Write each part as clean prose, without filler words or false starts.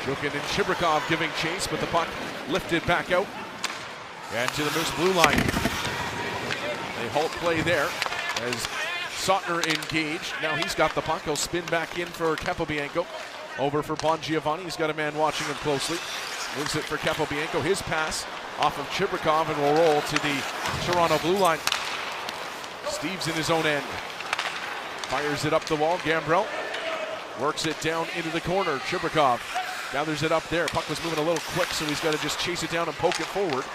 Jokin and Chibrikov giving chase, but the puck lifted back out and to the Moose blue line. They halt play there as Sautner engaged. Now he's got the puck. He'll spin back in for Capobianco. Over for Bongiovanni. He's got a man watching him closely. Moves it for Capobianco. His pass off of Chibrikov and will roll to the Toronto blue line. Steves in his own end. Fires it up the wall. Gambrell works it down into the corner. Chibrikov gathers it up there. Puck was moving a little quick, so he's got to just chase it down and poke it forward.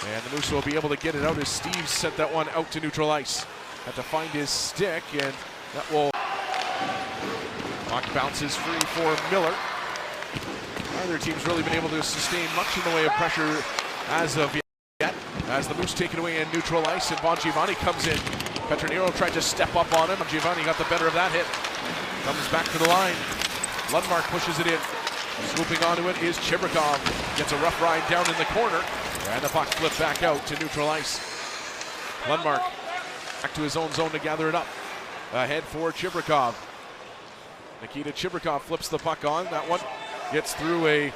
And the Moose will be able to get it out as Steves sent that one out to neutral ice. Had to find his stick, and that will... Puck bounces free for Miller. Neither team's really been able to sustain much in the way of pressure as of yet. As the Moose take it away in neutral ice, and Bongiovanni comes in. Petronero tried to step up on him. Bongiovanni got the better of that hit. Comes back to the line. Lundmark pushes it in. Swooping onto it is Chibrikov. Gets a rough ride down in the corner. And the puck flipped back out to neutral ice. Lundmark back to his own zone to gather it up. Ahead for Chibrikov. Nikita Chibrikov flips the puck on. That one gets through a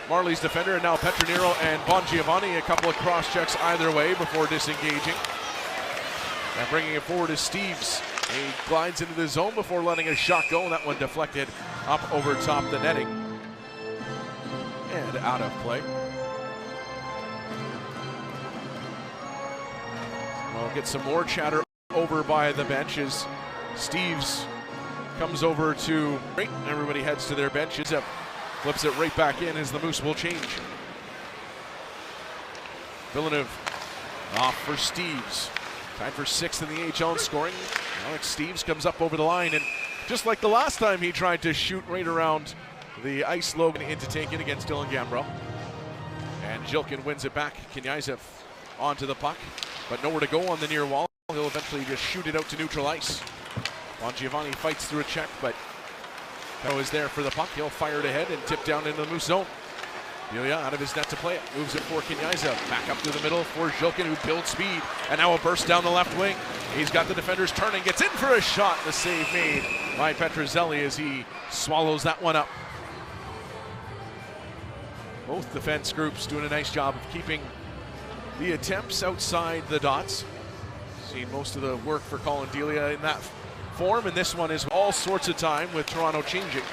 Marlies defender, and now Petronero and Bongiovanni, a couple of cross checks either way before disengaging. And bringing it forward is Steves. He glides into the zone before letting a shot go. That one deflected up over top the netting and out of play. We'll get some more chatter over by the benches. Steves comes over to right, and everybody heads to their benches. Flips it right back in as the Moose will change. Villeneuve off for Steves. Tied for 6th in the AHL in scoring. Alex Steves comes up over the line, and just like the last time he tried to shoot right around the ice logo in to take it against Dylan Gambrell. And Jilkin wins it back. Knyazev onto the puck, but nowhere to go on the near wall. He'll eventually just shoot it out to neutral ice. Bongiovanni fights through a check, but Cano is there for the puck. He'll fire it ahead and tip down into the Moose zone. Delia out of his net to play it. Moves it for Knyazev. Back up to the middle for Jilkin, who builds speed. And now a burst down the left wing. He's got the defenders turning. Gets in for a shot. The save made by Petrozelli as he swallows that one up. Both defense groups doing a nice job of keeping the attempts outside the dots. Seen most of the work for Colin Delia in that form, and this one is all sorts of time with Toronto changing.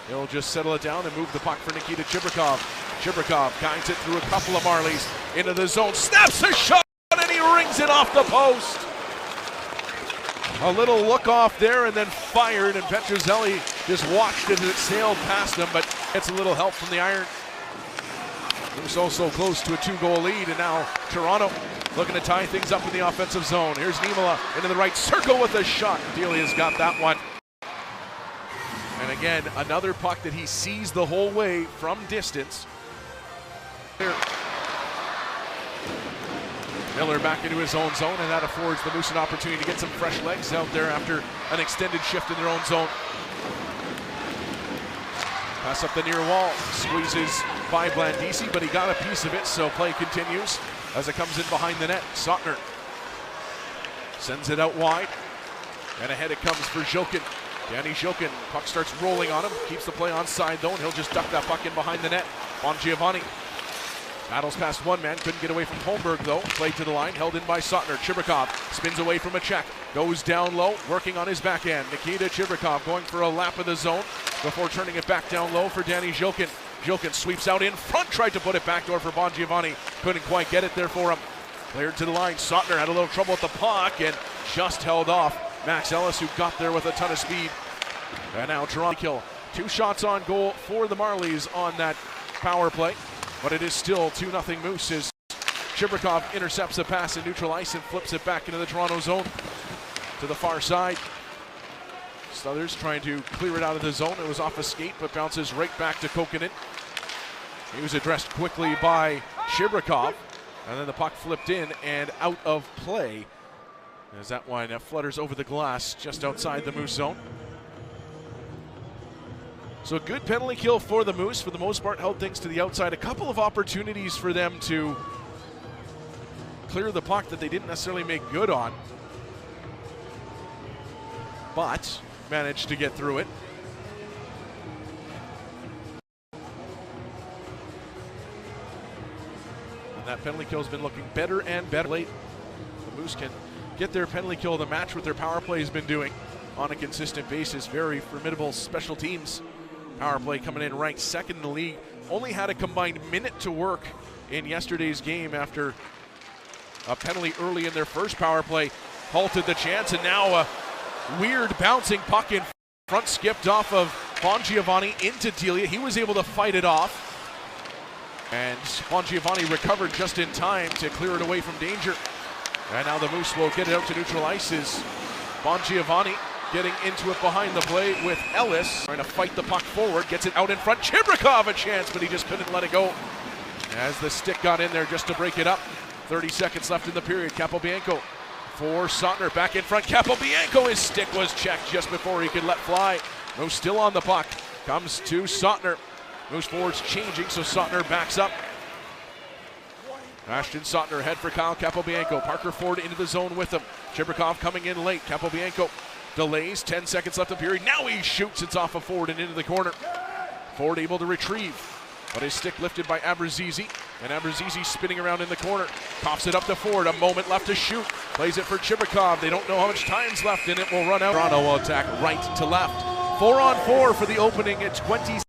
He'll just settle it down and move the puck for Nikita Chibrikov. Chibrikov guides it through a couple of Marlies into the zone, snaps a shot, and he rings it off the post. A little look off there and then fired, and Petrozelli just watched as it sailed past him, but gets a little help from the iron. It was also close to a 2-goal lead, and now Toronto looking to tie things up in the offensive zone. Here's Niemela into the right circle with a shot. Delia's got that one. And again, another puck that he sees the whole way from distance. Here. Miller back into his own zone, and that affords the Moose an opportunity to get some fresh legs out there after an extended shift in their own zone. Pass up the near wall, squeezes by Blandisi, but he got a piece of it, so play continues as it comes in behind the net. Sautner sends it out wide, and ahead it comes for Jokin. Danny Jokin, puck starts rolling on him, keeps the play onside though, and he'll just duck that puck in behind the net. Bongiovanni battles past one man, couldn't get away from Holmberg though. Played to the line, held in by Sautner. Chibrikov spins away from a check, goes down low, working on his back end. Nikita Chibrikov going for a lap of the zone before turning it back down low for Danny Jokin. Jokin sweeps out in front, tried to put it backdoor for Bongiovanni, couldn't quite get it there for him. Cleared to the line, Sautner had a little trouble with the puck and just held off Max Ellis, who got there with a ton of speed. And now Toronto kill. 2 shots on goal for the Marlies on that power play, but it is still 2-0 Moose as Chibrikov intercepts a pass in neutral ice and flips it back into the Toronto zone to the far side. Stothers trying to clear it out of the zone. It was off a skate, but bounces right back to Kokkonen. He was addressed quickly by Chibrikov, and then the puck flipped in and out of play as that one flutters over the glass just outside the Moose zone. So a good penalty kill for the Moose. For the most part, held things to the outside. A couple of opportunities for them to clear the puck that they didn't necessarily make good on, but managed to get through it. And that penalty kill has been looking better and better late. The Moose can get their penalty kill to match what their power play has been doing on a consistent basis. Very formidable special teams power play, coming in ranked second in the league. Only had a combined minute to work in yesterday's game after a penalty early in their first power play halted the chance, and now a weird bouncing puck in front skipped off of Bongiovanni into Delia. He was able to fight it off, and Bongiovanni recovered just in time to clear it away from danger. And now the Moose will get it out to neutral ice. Is Bongiovanni getting into it behind the play with Ellis, trying to fight the puck forward, gets it out in front. Chibrikov a chance, but he just couldn't let it go as the stick got in there just to break it up. 30 seconds left in the period. Capobianco for Sotner, back in front. Capobianco, his stick was checked just before he could let fly. Moose still on the puck, comes to Sotner. Moose forwards changing, so Sotner backs up. Ashton Sotner ahead for Kyle Capobianco. Parker Ford into the zone with him. Chibrikov coming in late. Capobianco delays, 10 seconds left in the period. Now he shoots, it's off of Ford and into the corner. Ford able to retrieve, but his stick lifted by Abrazizi, and Abrazizi spinning around in the corner. Coughs it up to Ford, a moment left to shoot. Plays it for Chibrikov. They don't know how much time's left, and it will run out. Toronto will attack right to left. 4-on-4 for the opening at 20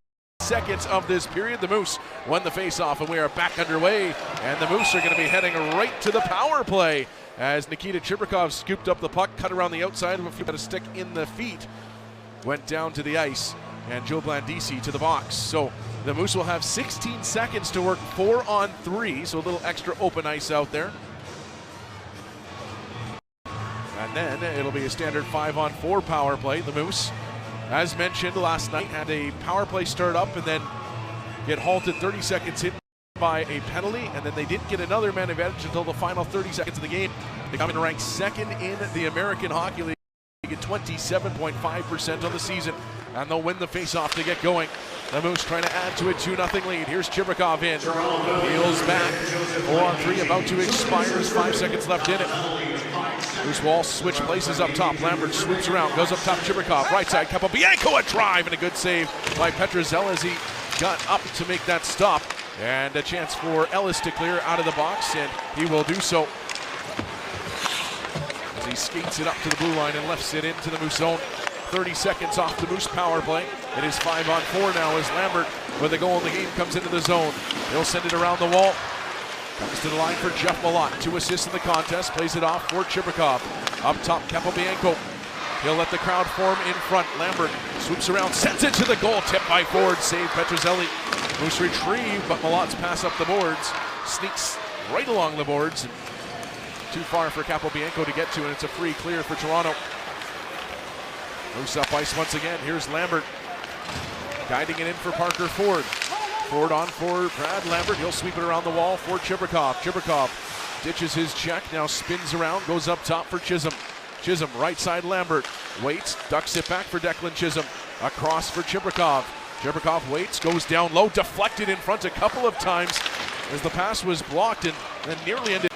seconds of this period. The Moose won the face-off, and we are back underway. And the Moose are going to be heading right to the power play as Nikita Chibrikov scooped up the puck, cut around the outside of a few, had a stick in the feet, went down to the ice, and Joe Blandisi to the box. So the Moose will have 16 seconds to work 4-on-3, so a little extra open ice out there. And then it'll be a standard 5-on-4 power play. The Moose, as mentioned last night, had a power play start up and then get halted 30 seconds in by a penalty, and then they didn't get another man advantage until the final 30 seconds of the game. They come in ranked second in the American Hockey League at 27.5% on the season, and they'll win the face-off to get going. The Moose trying to add to a 2-0 lead. Here's Chibrikov in, heels back, 4-on-3 about to expire. 5 seconds left in it. Moose will switch places up top. Lambert swoops around, goes up top. Chibrikov, right side. Capobianco, a drive, and a good save by Petruzzel as he got up to make that stop. And a chance for Ellis to clear out of the box, and he will do so as he skates it up to the blue line and lefts it into the Moose zone. 30 seconds off the Moose power play. It is 5-on-4 now as Lambert, with a goal in the game, comes into the zone. He'll send it around the wall. Comes to the line for Jeff Malott. 2 assists in the contest. Plays it off for Chibrikov. Up top, Capobianco. He'll let the crowd form in front. Lambert swoops around, sends it to the goal. Tipped by Ford. Save Petruzzelli. Moose retrieve, but Malott's pass up the boards. Sneaks right along the boards. And too far for Capobianco to get to, and it's a free clear for Toronto. Moose up ice once again. Here's Lambert guiding it in for Parker Ford. Ford on for Brad Lambert. He'll sweep it around the wall for Chibrikov. Chibrikov ditches his check, now spins around, goes up top for Chisholm. Chisholm, right side Lambert. Waits, ducks it back for Declan Chisholm. Across for Chibrikov. Chibrikov waits, goes down low, deflected in front a couple of times as the pass was blocked and then nearly ended.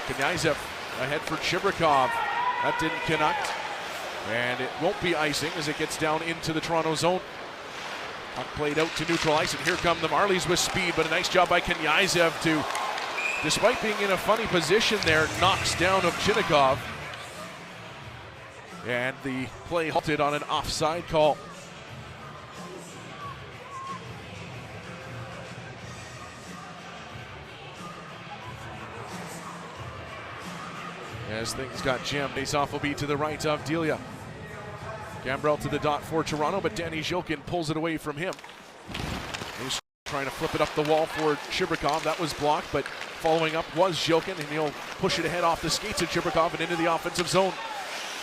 Knyazev ahead for Chibrikov. That didn't connect. And it won't be icing as it gets down into the Toronto zone. Puck played out to neutral ice, and here come the Marlies with speed, but a nice job by Knyazev to, despite being in a funny position there, knocks down Ovchinnikov. And the play halted on an offside call. As things got jammed, face-off will be to the right of Delia. Gambrell to the dot for Toronto, but Danny Zhilkin pulls it away from him. He's trying to flip it up the wall for Chibrikov. That was blocked, but following up was Zhilkin, and he'll push it ahead off the skates of Chibrikov and into the offensive zone.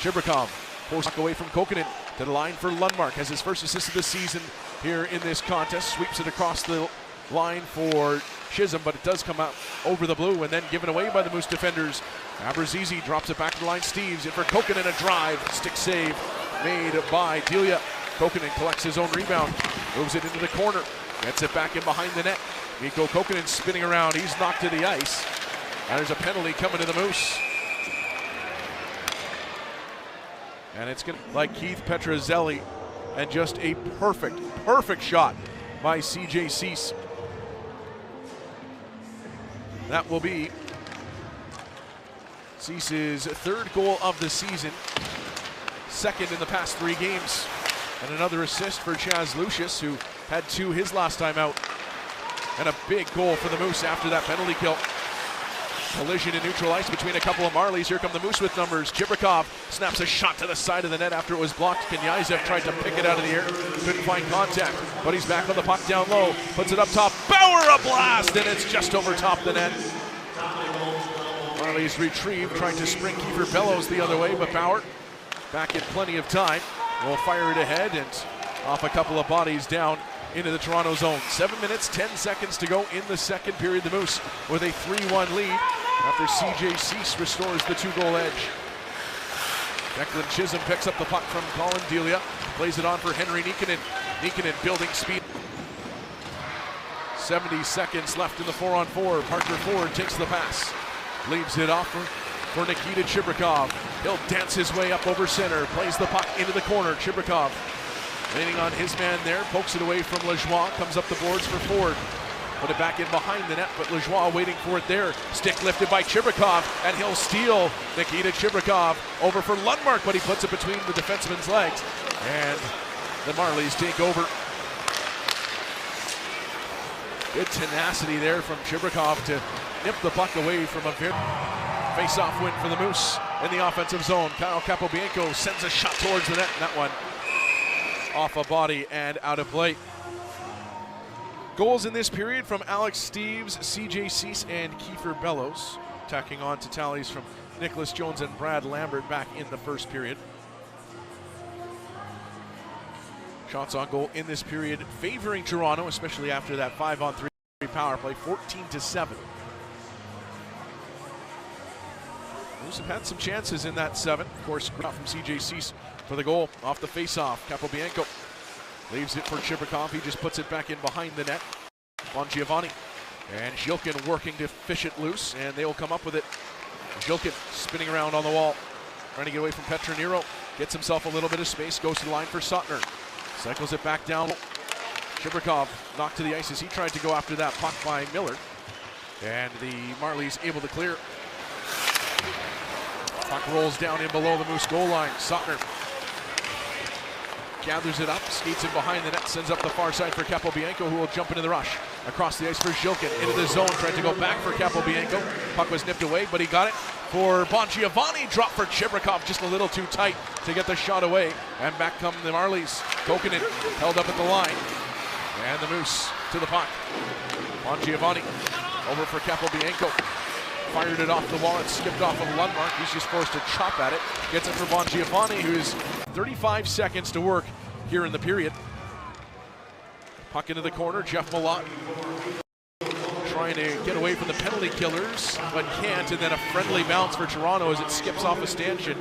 Chibrikov pulls it away from Kokkonen to the line for Lundmark. Has his first assist of the season here in this contest. Sweeps it across the line for Chisholm, but it does come out over the blue and then given away by the Moose defenders. Abrazizi drops it back to the line. Steves in for Kokkonen, a drive. Stick save made by Delia. Kokkonen collects his own rebound, moves it into the corner, gets it back in behind the net. Mikko Kokkonen spinning around. He's knocked to the ice. And there's a penalty coming to the Moose. And it's going to, like Keith Petruzzelli, and just a perfect shot by C.J. Cease. That will be Cease's third goal of the season, second in the past 3 games. And another assist for Chaz Lucius, who had 2 his last time out. And a big goal for the Moose after that penalty kill. Collision in neutral ice between a couple of Marlies. Here come the Moose with numbers. Chibrikov snaps a shot to the side of the net after it was blocked. Kenyazev tried to pick it out of the air, couldn't find contact, but he's back on the puck down low, puts it up top. Bauer a blast, and it's just over top the net. Marlies retrieve, trying to sprint Kiefer Bellows the other way, but Bauer back in plenty of time. Will fire it ahead and off a couple of bodies down into the Toronto zone. 7 minutes, 10 seconds to go in the second period. The Moose with a 3-1 lead after CJ Cease restores the 2-goal edge. Declan Chisholm picks up the puck from Colin Delia, plays it on for Henry Nikkanen. Nikkanen building speed. 70 seconds left in the 4-on-4. Parker Ford takes the pass, leaves it off for Nikita Chibrikov. He'll dance his way up over center, plays the puck into the corner. Chibrikov leaning on his man there, pokes it away from Lajoie, comes up the boards for Ford. Put it back in behind the net, but Lajoie waiting for it there. Stick lifted by Chibrikov, and he'll steal Nikita Chibrikov over for Lundmark, but he puts it between the defenseman's legs, and the Marlies take over. Good tenacity there from Chibrikov to nip the puck away from a very face-off win for the Moose in the offensive zone. Kyle Capobianco sends a shot towards the net, and that one off a body and out of play. Goals in this period from Alex Steeves, CJ Cease, and Kiefer Bellows. Tacking on to tallies from Nicholas Jones and Brad Lambert back in the first period. Shots on goal in this period favoring Toronto, especially after that 5-on-3 power play, 14-7. Moose have had some chances in that 7. Of course, from CJ Cease for the goal off the face-off. Capobianco leaves it for Chibrikov. He just puts it back in behind the net. Bongiovanni and Zhilkin working to fish it loose, and they will come up with it. Zhilkin spinning around on the wall, trying to get away from Petronero. Gets himself a little bit of space, goes to the line for Suttner. Cycles it back down. Chibrikov knocked to the ice as he tried to go after that puck by Miller. And the Marlies able to clear. Puck rolls down in below the Moose goal line. Suttner gathers it up, skates in behind the net, sends up the far side for Capobianco, who will jump into the rush. Across the ice for Zhilkin, into the zone, trying to go back for Capobianco. Puck was nipped away, but he got it for Bongiovanni. Drop for Chibrikov, just a little too tight to get the shot away. And back come the Marlies. Kokkonen held up at the line. And the Moose to the puck. Bongiovanni over for Capobianco. Fired it off the wall, it skipped off of Lundmark. He's just forced to chop at it. Gets it for Bongiovanni, who's 35 seconds to work here in the period. Puck into the corner, Jeff Malott trying to get away from the penalty killers, but can't, and then a friendly bounce for Toronto as it skips off a stanchion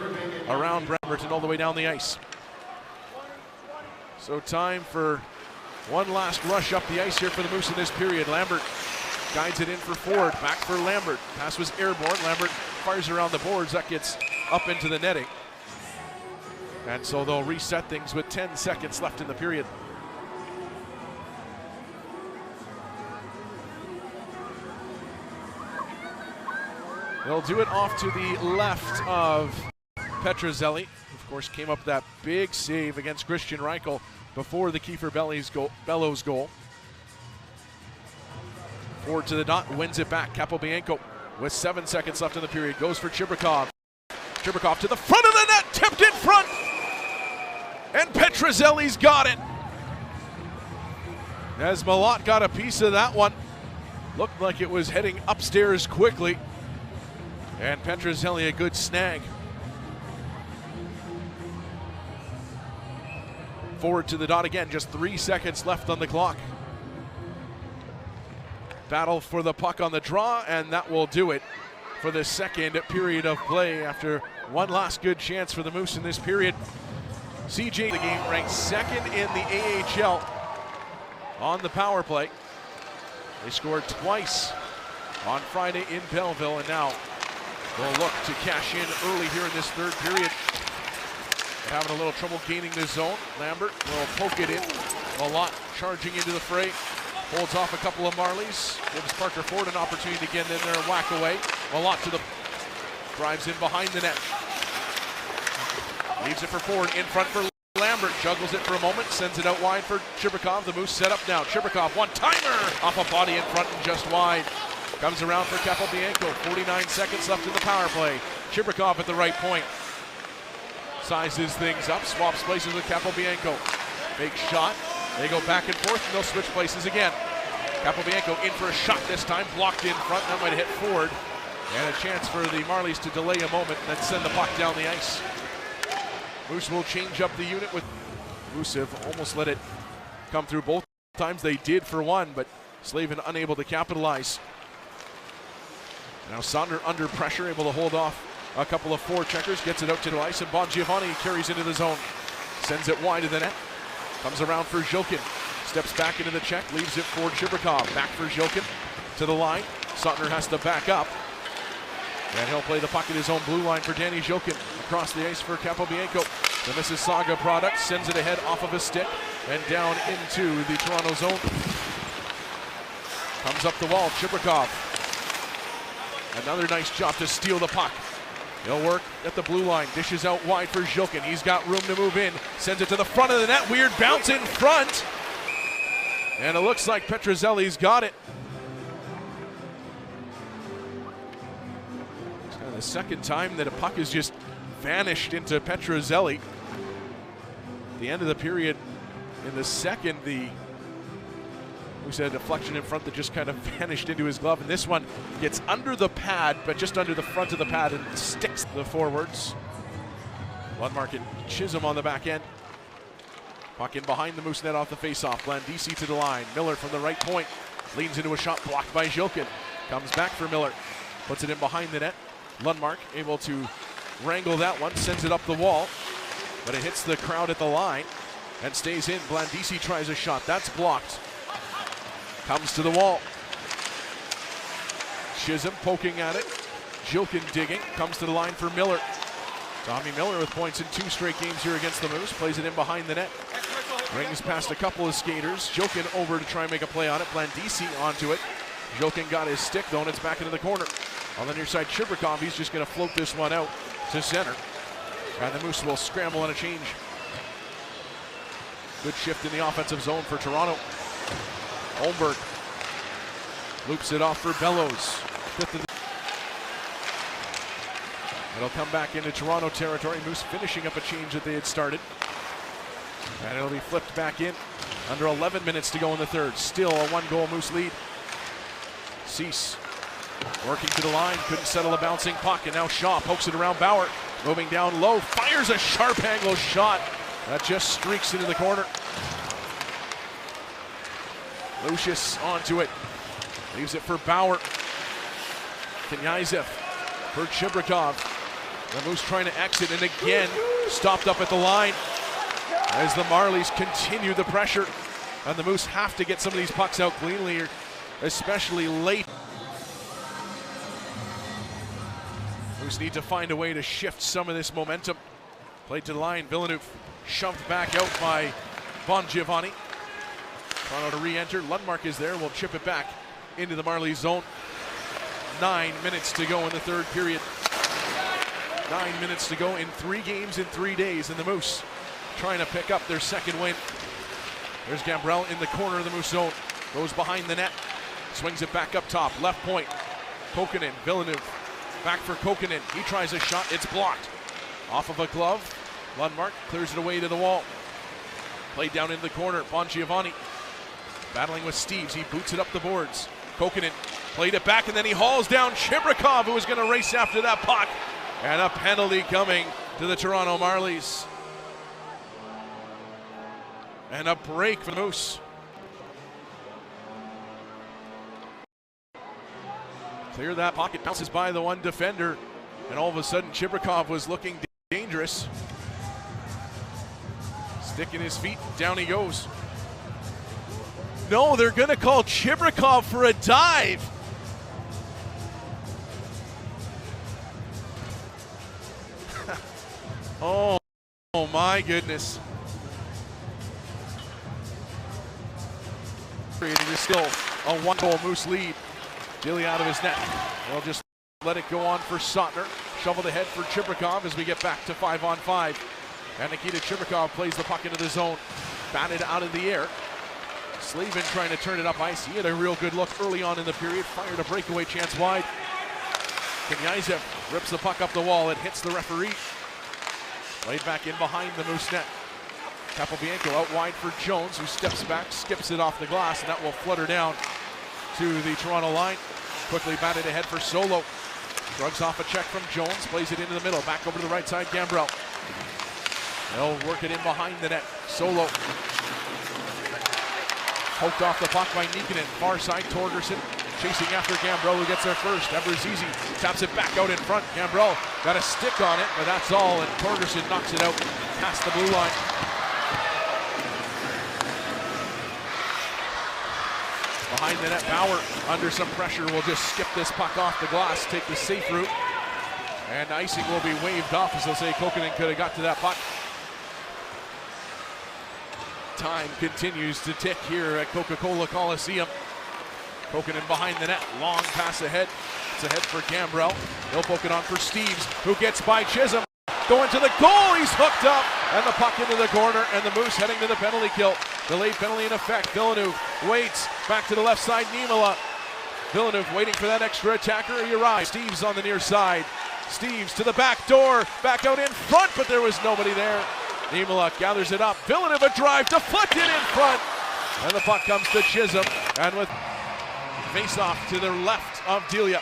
around Bremerton all the way down the ice. So time for one last rush up the ice here for the Moose in this period. Lambert guides it in for Ford, back for Lambert. Pass was airborne. Lambert fires around the boards. That gets up into the netting. And so they'll reset things with 10 seconds left in the period. They'll do it off to the left of Petrozelli. Of course, came up that big save against Christian Reichel before the Kiefer Bellows goal. Ford to the dot, wins it back. Capobianco with 7 seconds left in the period goes for Chibrikov. Chibrikov to the front of the net, tipped in front, and Petrozelli's got it. As Malott got a piece of that one, looked like it was heading upstairs quickly, and Petrozelli a good snag. Ford to the dot again, just 3 seconds left on the clock. Battle for the puck on the draw, and that will do it for the second period of play after one last good chance for the Moose in this period. CJ, the game ranked second in the AHL on the power play. They scored twice on Friday in Belleville, and now they'll look to cash in early here in this third period. They're having a little trouble gaining the zone. Lambert will poke it in. Malott charging into the fray. Holds off a couple of Marlies. Gives Parker Ford an opportunity to get in there and whack away. A lot to the... Drives in behind the net. Leaves it for Ford. In front for Lambert. Juggles it for a moment. Sends it out wide for Chibrikov. The Moose set up now. Chibrikov, one-timer! Off a body in front and just wide. Comes around for Capobianco. 49 seconds left in the power play. Chibrikov at the right point. Sizes things up. Swaps places with Capobianco. Fake shot. They go back and forth, and they'll switch places again. Capobianco in for a shot this time, blocked in front. That might have hit Ford. And a chance for the Marlies to delay a moment and then send the puck down the ice. Moose will change up the unit with... Moose have almost let it come through both times. They did for one, but Slavin unable to capitalize. Now Saunders under pressure, able to hold off a couple of forecheckers, gets it out to the ice, and Bongiovanni carries into the zone. Sends it wide of the net. Comes around for Jokin. Steps back into the check, leaves it for Chibrikov. Back for Jokin to the line. Saunders has to back up. And he'll play the puck at his own blue line for Danny Jokin. Across the ice for Capobianco. The Mississauga product sends it ahead off of a stick and down into the Toronto zone. Comes up the wall, Chibrikov. Another nice job to steal the puck. He'll work at the blue line, dishes out wide for Jokin. He's got room to move in, sends it to the front of the net. Weird bounce in front. And it looks like Petrozelli's got it. It's kind of the second time that a puck has just vanished into Petrozelli. At the end of the period, in the second, we said a deflection in front that just kind of vanished into his glove, and this one gets under the pad, but just under the front of the pad, and sticks the forwards. Lundmark and Chisholm on the back end. Puck in behind the Moose net off the faceoff. Blandisi to the line. Miller from the right point leans into a shot blocked by Jokin. Comes back for Miller, puts it in behind the net. Lundmark able to wrangle that one, sends it up the wall, but it hits the crowd at the line and stays in. Blandisi tries a shot, that's blocked. Comes to the wall. Chisholm poking at it. Jokin digging. Comes to the line for Miller. Tommy Miller with points in 2 straight games here against the Moose. Plays it in behind the net. Rings past a couple of skaters. Jokin over to try and make a play on it. Blandisi onto it. Jokin got his stick though, and it's back into the corner. On the near side, Chibrikov, he's just going to float this one out to center. And the Moose will scramble on a change. Good shift in the offensive zone for Toronto. Holmberg loops it off for Bellows. It'll come back into Toronto territory. Moose finishing up a change that they had started. And it'll be flipped back in. Under 11 minutes to go in the third. Still a 1-goal Moose lead. Cease working to the line. Couldn't settle a bouncing puck. And now Shaw pokes it around Bauer. Moving down low. Fires a sharp angle shot. That just streaks into the corner. Lucius onto it. Leaves it for Bauer. Knyazev for Chibrikov. The Moose trying to exit, and again stopped up at the line as the Marlies continue the pressure. And the Moose have to get some of these pucks out cleanly, especially late. Moose need to find a way to shift some of this momentum. Played to the line. Villeneuve shoved back out by Bongiovanni. Toronto to re-enter. Lundmark is there. Will chip it back into the Marlies zone. 9 minutes to go in the third period. 9 minutes to go in 3 games in 3 days. And the Moose trying to pick up their second win. There's Gambrell in the corner of the Moose zone. Goes behind the net. Swings it back up top. Left point. Kokkonen. Villeneuve. Back for Kokkonen. He tries a shot. It's blocked. Off of a glove. Lundmark clears it away to the wall. Played down in the corner. Bongiovanni battling with Steeves. He boots it up the boards. Kokkonen played it back, and then he hauls down Chibrikov, who was going to race after that puck. And a penalty coming to the Toronto Marlies. And a break for the Moose. Clear that pocket, bounces by the one defender, and all of a sudden Chibrikov was looking dangerous. Sticking his feet, down he goes. No, they're going to call Chibrikov for a dive. Oh my goodness. It is still a one-goal Moose lead. Dilly out of his net. They'll just let it go on for Sotner. Shovel the head for Chibrikov as we get back to 5-on-5. And Nikita Chibrikov plays the puck into the zone. Batted out of the air. Slavin trying to turn it up ice. He had a real good look early on in the period. Fired a breakaway chance wide. Kenyazev rips the puck up the wall. It hits the referee. Played back in behind the Moose net. Capobianco out wide for Jones, who steps back, skips it off the glass, and that will flutter down to the Toronto line. Quickly batted ahead for Solo. Shrugs off a check from Jones, plays it into the middle, back over to the right side, Gambrell. They'll work it in behind the net. Solo. Poked off the puck by Nikinen. Far side, Torgerson chasing after Gambrell, who gets there first. Eberzizi taps it back out in front. Gambrell got a stick on it, but that's all, and Torgerson knocks it out past the blue line. Behind the net, Bauer under some pressure will just skip this puck off the glass, take the safe route, and icing will be waved off as they'll say Kokkonen could have got to that puck. Time continues to tick here at Coca-Cola Coliseum. Kokkonen behind the net, long pass ahead. It's ahead for Gambrell. He'll poke it on for Steeves, who gets by Chisholm. Going to the goal, he's hooked up, and the puck into the corner, and the Moose heading to the penalty kill. Delayed penalty in effect. Villeneuve waits, back to the left side, Niemela. Villeneuve waiting for that extra attacker, Uri. Steeves on the near side. Steeves to the back door, back out in front, but there was nobody there. Niemela gathers it up. Villeneuve a drive, deflected in front, and the puck comes to Chisholm, and with face-off to the left of Delia.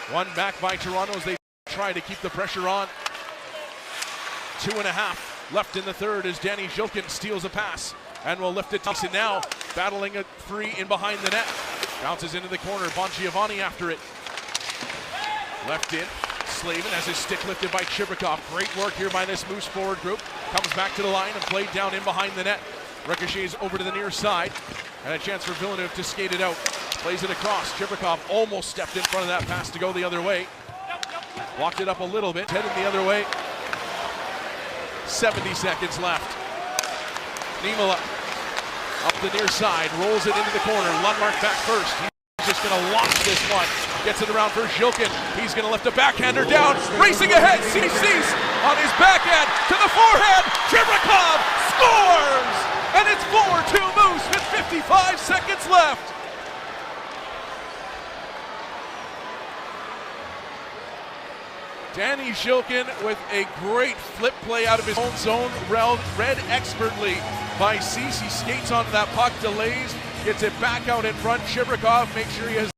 One back by Toronto as they try to keep the pressure on. 2.5 left in the third as Danny Jilkin steals a pass and will lift it. Thompson now battling a three in behind the net. Bounces into the corner. Bongiovanni after it. Left in. Slavin has his stick lifted by Chibrikov. Great work here by this Moose forward group. Comes back to the line and played down in behind the net. Ricochets over to the near side. And a chance for Villeneuve to skate it out. Plays it across. Chibrikov almost stepped in front of that pass to go the other way. Blocked it up a little bit. Headed the other way. 70 seconds left. Niemela up the near side, rolls it into the corner. Lundmark back first. He's just going to launch this one. Gets it around for Jilkin. He's going to lift a backhander down. Racing ahead. Cease on his backhand to the forehand. Chibrikov scores! And it's 4-2 Moose with 55 seconds left. Danny Jilkin with a great flip play out of his own zone, read expertly by Cease. He skates onto that puck, delays, gets it back out in front. Chibrikov makes sure he has